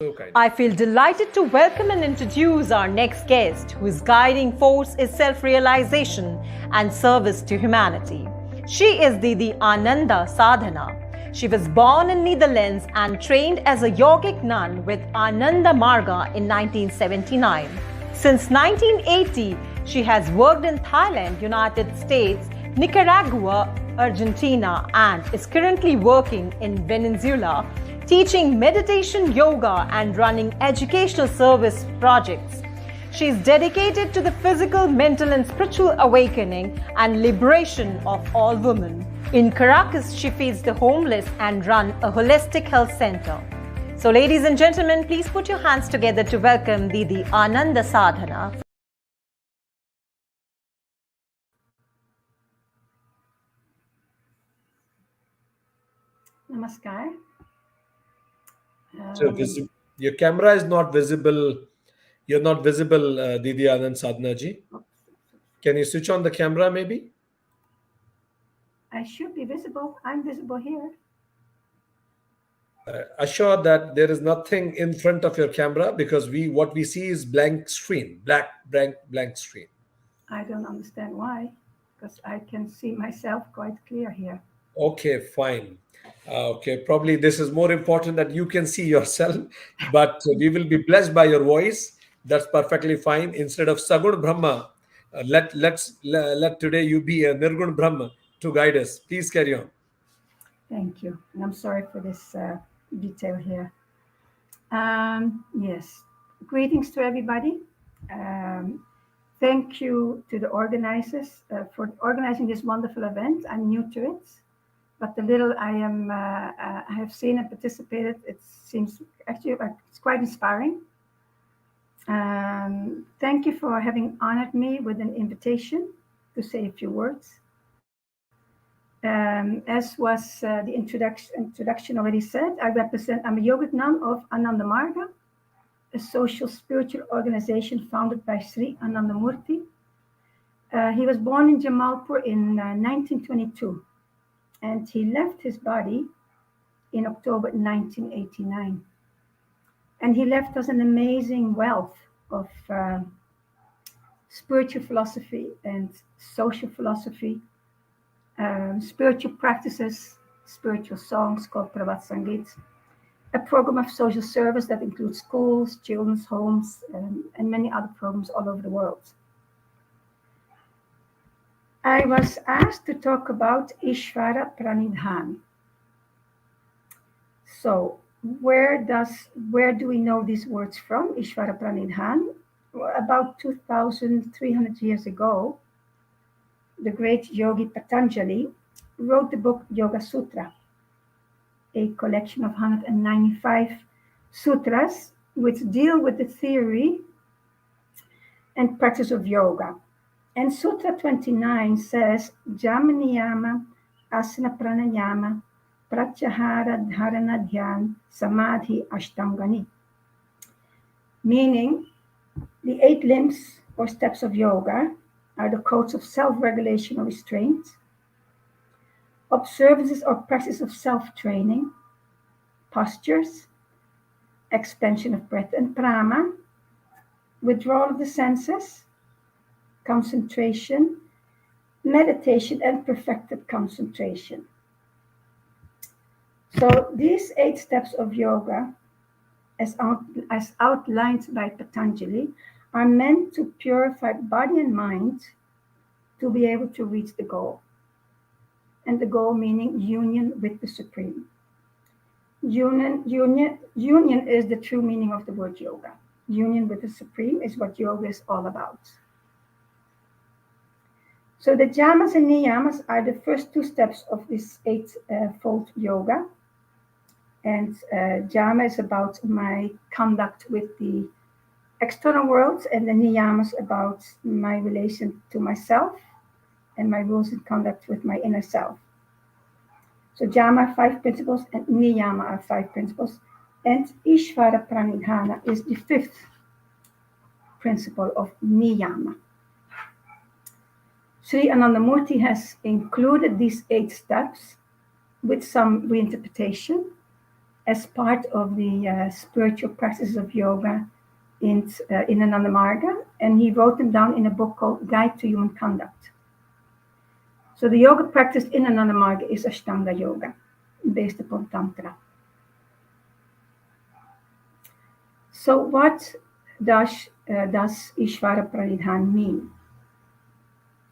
So kind. I feel delighted to welcome and introduce our next guest, whose guiding force is self-realization and service to humanity. She is Didi Ananda Sadhana. She was born in Netherlands and trained as a yogic nun with Ananda Marga in 1979. Since 1980, she has worked in Thailand, United States, Nicaragua, Argentina, and is currently working in Venezuela, teaching meditation, yoga, and running educational service projects. She is dedicated to the physical, mental, and spiritual awakening and liberation of all women. In Caracas, she feeds the homeless and runs a holistic health center. So, ladies and gentlemen, please put your hands together to welcome Didi Ananda Sadhana. Namaskar. So your camera is not visible. You're not visible, Didi Anand Sadhana ji. Can you switch on the camera maybe? I should be visible. I'm visible here. Assure that there is nothing in front of your camera because what we see is blank screen, blank screen. I don't understand why, because I can see myself quite clear here. Okay, fine. Okay, probably this is more important that you can see yourself, but we will be blessed by your voice. That's perfectly fine. Instead of Sagun Brahma, let today you be a Nirgun Brahma to guide us. Please carry on. Thank you. And I'm sorry for this detail here. Yes. Greetings to everybody. Thank you to the organizers for organizing this wonderful event. I'm new to it, but the little I have seen and participated, it seems actually it's quite inspiring. Thank you for having honored me with an invitation to say a few words. As was the introduction already said, I'm a yogic nun of Ananda Marga, a social spiritual organization founded by Sri Anandamurti. He was born in Jamalpur in 1922, and he left his body in October 1989. And he left us an amazing wealth of spiritual philosophy and social philosophy, spiritual practices, spiritual songs called Pravat Sangit, a program of social service that includes schools, children's homes, and many other programs all over the world. I was asked to talk about Ishvara Pranidhana. So, where do we know these words from? Ishvara Pranidhana. About 2,300 years ago, the great yogi Patanjali wrote the book Yoga Sutra, a collection of 195 sutras which deal with the theory and practice of yoga. And Sutra 29 says, Jama Niyama, Asana Pranayama, Pratyahara Dharana Dhyan, Samadhi Ashtangani. Meaning, the 8 limbs or steps of yoga are the codes of self-regulation or restraint, observances or practice of self-training, postures, expansion of breath and prana, withdrawal of the senses, concentration, meditation, and perfected concentration. So these 8 steps of yoga, as outlined by Patanjali, are meant to purify body and mind to be able to reach the goal. And the goal meaning union with the Supreme. Union is the true meaning of the word yoga. Union with the Supreme is what yoga is all about. So the jamas and niyamas are the first 2 steps of this 8-fold yoga. And jama is about my conduct with the external world, and the niyamas about my relation to myself and my rules and conduct with my inner self. So jama are 5 principles and niyama are 5 principles. And Ishvara Pranidhana is the 5th principle of niyama. Sri Anandamurti has included these 8 steps with some reinterpretation as part of the spiritual practices of yoga in Ananda Marga, and he wrote them down in a book called Guide to Human Conduct. So the yoga practiced in Ananda Marga is Ashtanga yoga, based upon Tantra. So what does Ishvara Pranidhana mean?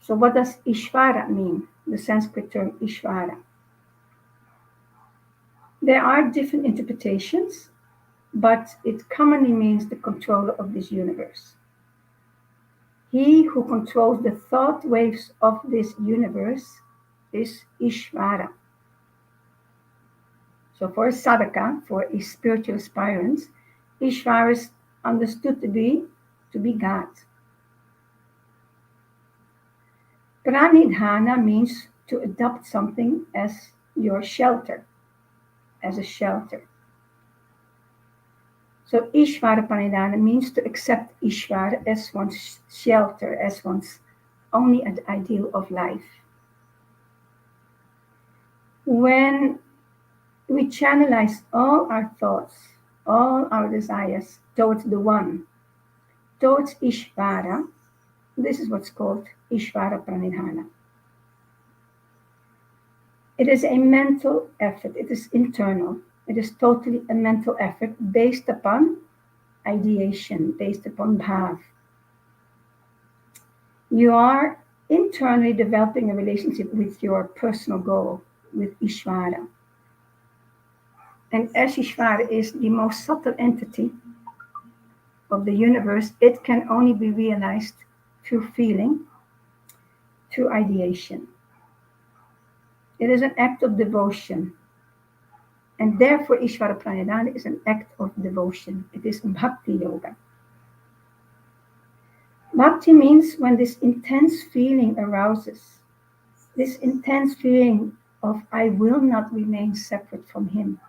So what does Ishvara mean, the Sanskrit term Ishvara? There are different interpretations, but it commonly means the controller of this universe. He who controls the thought waves of this universe is Ishvara. So for a sadhaka, for a spiritual aspirant, Ishvara is understood to be God. Pranidhana means to adopt something as your shelter, as a shelter. So Ishvara Pranidhana means to accept Ishvara as one's shelter, as one's only ideal of life. When we channelize all our thoughts, all our desires towards the one, towards Ishvara, this is what's called Ishvara Pranidhana. It is a mental effort, it is internal. It is totally a mental effort based upon ideation, based upon bhav. You are internally developing a relationship with your personal goal, with Ishvara. And as Ishvara is the most subtle entity of the universe, it can only be realized through feeling, through ideation. It is an act of devotion. And therefore, Ishvara Pranidhana is an act of devotion. It is bhakti yoga. Bhakti means when this intense feeling arouses, this intense feeling of I will not remain separate from him.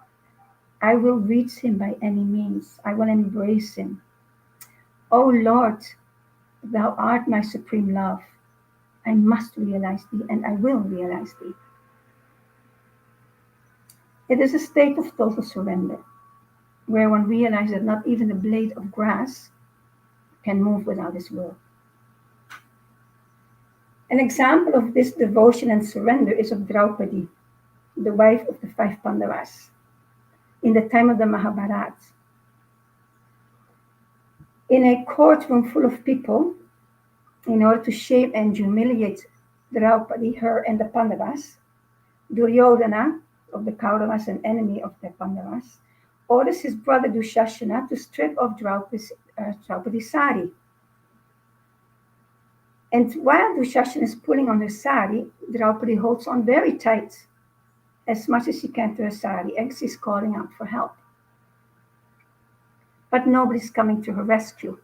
I will reach him by any means. I will embrace him. O Lord, thou art my supreme love. I must realize thee and I will realize thee. It is a state of total surrender, where one realizes that not even a blade of grass can move without his will. An example of this devotion and surrender is of Draupadi, the wife of the 5 Pandavas, in the time of the Mahabharata. In a courtroom full of people, in order to shame and humiliate Draupadi, her and the Pandavas, Duryodhana, of the Kauravas, an enemy of the Pandavas, orders his brother Dushashana to strip off Draupadi's sari. And while Dushashana is pulling on her sari, Draupadi holds on very tight, as much as she can to her sari, and she's calling out for help. But nobody's coming to her rescue.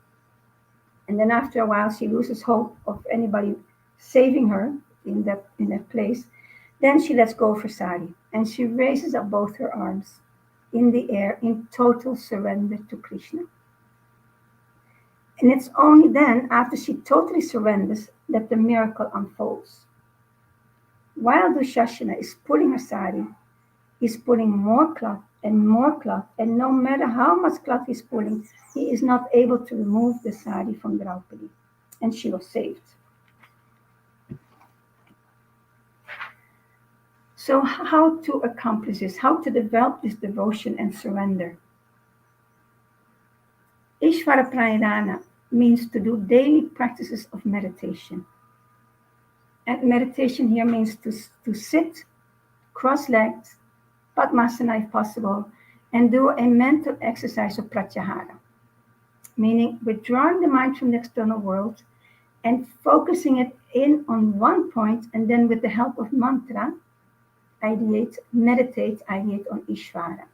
And then after a while, she loses hope of anybody saving her in that place. Then she lets go of her sari, and she raises up both her arms in the air in total surrender to Krishna. And it's only then, after she totally surrenders, that the miracle unfolds. While Dushashana is pulling her sari, he's pulling more cloth, and no matter how much cloth he's pulling, he is not able to remove the sari from Draupadi, and she was saved. So how to accomplish this? How to develop this devotion and surrender? Ishvara Pranidhana means to do daily practices of meditation. And meditation here means to sit cross-legged, Padmasana if possible, and do a mental exercise of pratyahara, meaning withdrawing the mind from the external world and focusing it in on one point, and then with the help of mantra, meditate on Ishvara.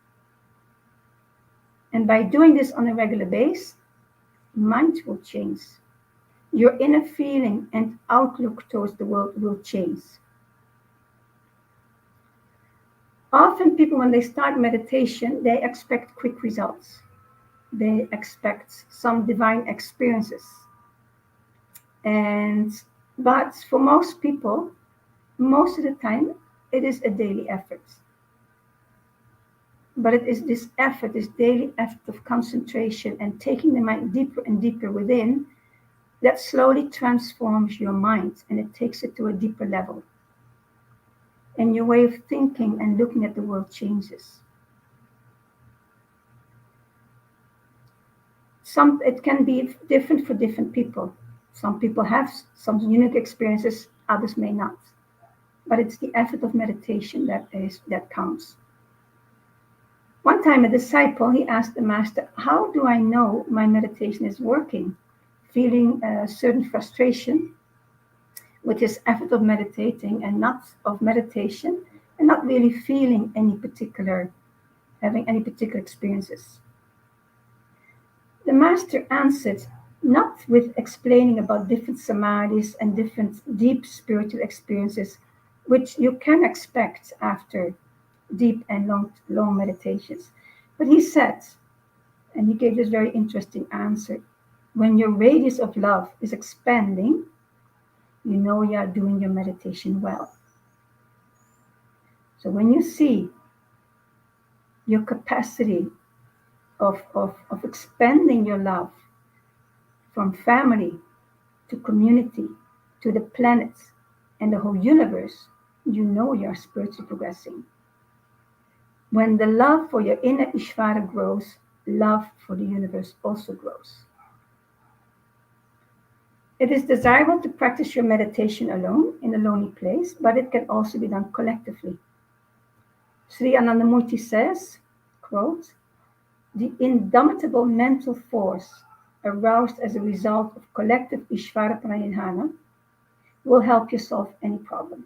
And by doing this on a regular basis, mind will change. Your inner feeling and outlook towards the world will change. Often people, when they start meditation, they expect quick results. They expect some divine experiences. But for most people, most of the time, it is a daily effort. But it is this effort, this daily effort of concentration and taking the mind deeper and deeper within, that slowly transforms your mind and it takes it to a deeper level. And your way of thinking and looking at the world changes. It can be different for different people. Some people have some unique experiences, others may not. But it's the effort of meditation that counts. One time a disciple, he asked the master, how do I know my meditation is working? Feeling a certain frustration with his effort of meditating and not of meditation, and not really feeling having any particular experiences. The master answered, not with explaining about different samadhis and different deep spiritual experiences, which you can expect after deep and long meditations. But he said, and he gave this very interesting answer, when your radius of love is expanding, you know you are doing your meditation well. So when you see your capacity of expanding your love from family to community to the planet and the whole universe, you know you are spiritually progressing. When the love for your inner Ishvara grows, love for the universe also grows. It is desirable to practice your meditation alone in a lonely place, but it can also be done collectively. Sri Anandamurti says, quote, the indomitable mental force aroused as a result of collective Ishvara Pranidhana will help you solve any problem,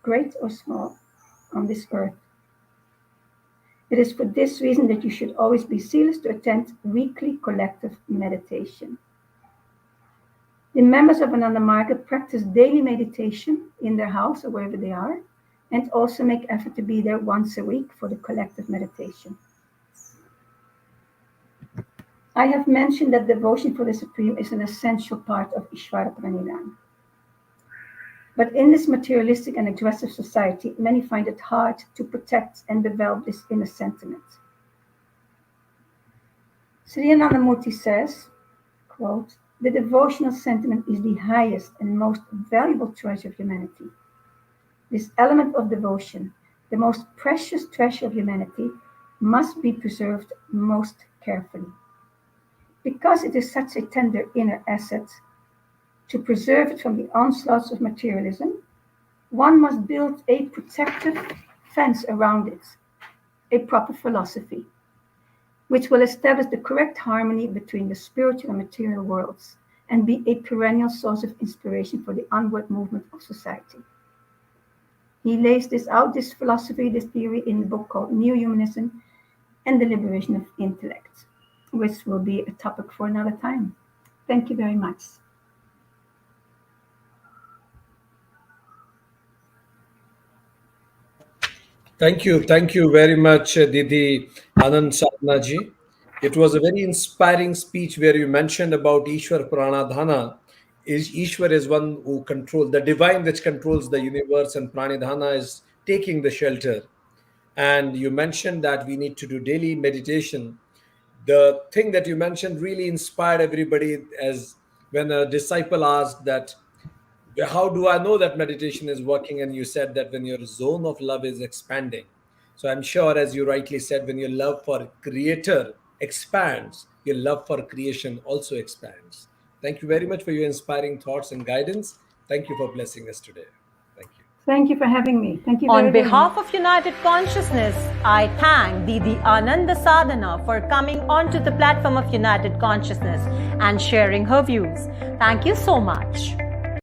great or small, on this earth. It is for this reason that you should always be zealous to attend weekly collective meditation. The members of Ananda Marga practice daily meditation in their house or wherever they are, and also make effort to be there once a week for the collective meditation. I have mentioned that devotion for the Supreme is an essential part of Ishvara Pranidhana. But in this materialistic and aggressive society, many find it hard to protect and develop this inner sentiment. Sri Anandamurti says, quote, the devotional sentiment is the highest and most valuable treasure of humanity. This element of devotion, the most precious treasure of humanity, must be preserved most carefully. Because it is such a tender inner asset, to preserve it from the onslaughts of materialism, one must build a protective fence around it, a proper philosophy, which will establish the correct harmony between the spiritual and material worlds and be a perennial source of inspiration for the onward movement of society. He lays this out, this philosophy, this theory, in the book called New Humanism and the Liberation of Intellect, which will be a topic for another time. Thank you very much. Thank you very much, Didi Anand Sadhana ji. It was a very inspiring speech where you mentioned about Ishvara Pranidhana. Ishvara is one who controls the divine, which controls the universe, and Pranidhana is taking the shelter. And you mentioned that we need to do daily meditation. The thing that you mentioned really inspired everybody, as when a disciple asked that, how do I know that meditation is working? And you said that when your zone of love is expanding. So I'm sure, as you rightly said, when your love for creator expands, your love for creation also expands. Thank you very much for your inspiring thoughts and guidance. Thank you for blessing us today. Thank you. Thank you for having me. Thank you On very behalf much. of United Consciousness, I thank Didi Ananda Sadhana for coming onto the platform of United Consciousness and sharing her views. Thank you so much.